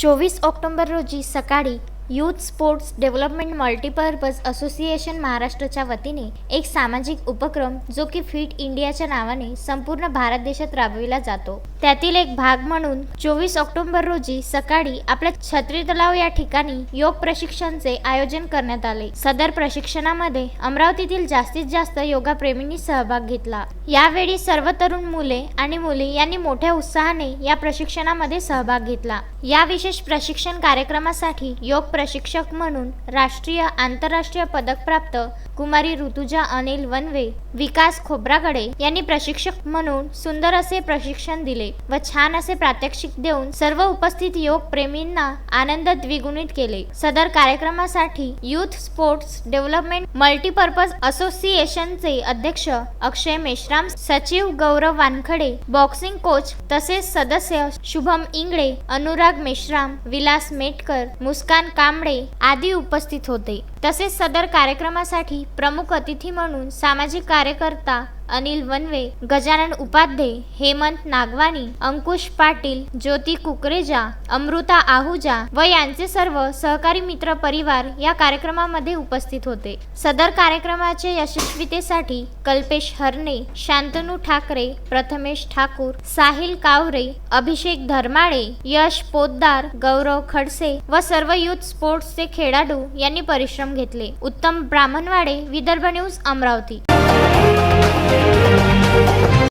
24 October रोजी सकाळी youth sports development multipurpose association महाराष्ट्राच्या वतीने एक सामाजिक उपक्रम जो की फिट इंडियाच्या नावाने संपूर्ण भारत देशात राबविला जातो, त्यातील एक भाग म्हणून 24 ऑक्टोबर रोजी सकाळी आपल्या छत्री तलाव या ठिकाणी योग प्रशिक्षणाचे आयोजन करण्यात आले। सदर प्रशिक्षणामध्ये अमरावतीतील जास्तीत जास्त योगा प्रेमींनी सहभाग घेतला। यावेळी सर्व तरुण मुले आणि मुली यांनी मोठ्या उत्साहाने या प्रशिक्षणामध्ये सहभाग घेतला। या विशेष प्रशिक्षण कार्यक्रमासाठी योग प्रशिक्षक म्हणून राष्ट्रीय आंतरराष्ट्रीय पदक प्राप्त कुमारी ऋतुजा अनिल वनवे, विकास खोब्रागडे यांनी प्रशिक्षक म्हणून सुंदर असे प्रशिक्षण दिले व छान असे प्रात्यक्षिक देऊन सर्व उपस्थित योग प्रेमींना आनंद द्विगुणित केले। सदर कार्यक्रमासाठी यूथ स्पोर्ट्स डेव्हलपमेंट मल्टीपर्पज असोसिएशनचे अध्यक्ष अक्षय मेश्राम, सचिव गौरव वानखडे, बॉक्सिंग कोच तसेच सदस्य शुभम इंगळे, अनुराग मेश्राम, विलास मेटकर, मुस्कान कांबळे आदी उपस्थित होते। तसेच सदर कार्यक्रमासाठी प्रमुख अतिथी म्हणून सामाजिक कार्यकर्ता अनिल वनवे, गजानन उपाध्ये, हेमंत नागवानी, अंकुश पाटील, ज्योती कुकरेजा, अमृता आहुजा व यांचे सर्व सहकारी मित्र परिवार या कार्यक्रमामध्ये उपस्थित होते। सदर कार्यक्रमाच्या यशस्वीतेसाठी कल्पेश हरणे, शांतनू ठाकरे, प्रथमेश ठाकूर, साहिल कावरे, अभिषेक धर्माळे, यश पोद्दार, गौरव खडसे व सर्व यूथ स्पोर्ट्सचे खेळाडू यांनी परिश्रम घेतले। उत्तम ब्राह्मणवाडे, विदर्भ न्यूज, अमरावती।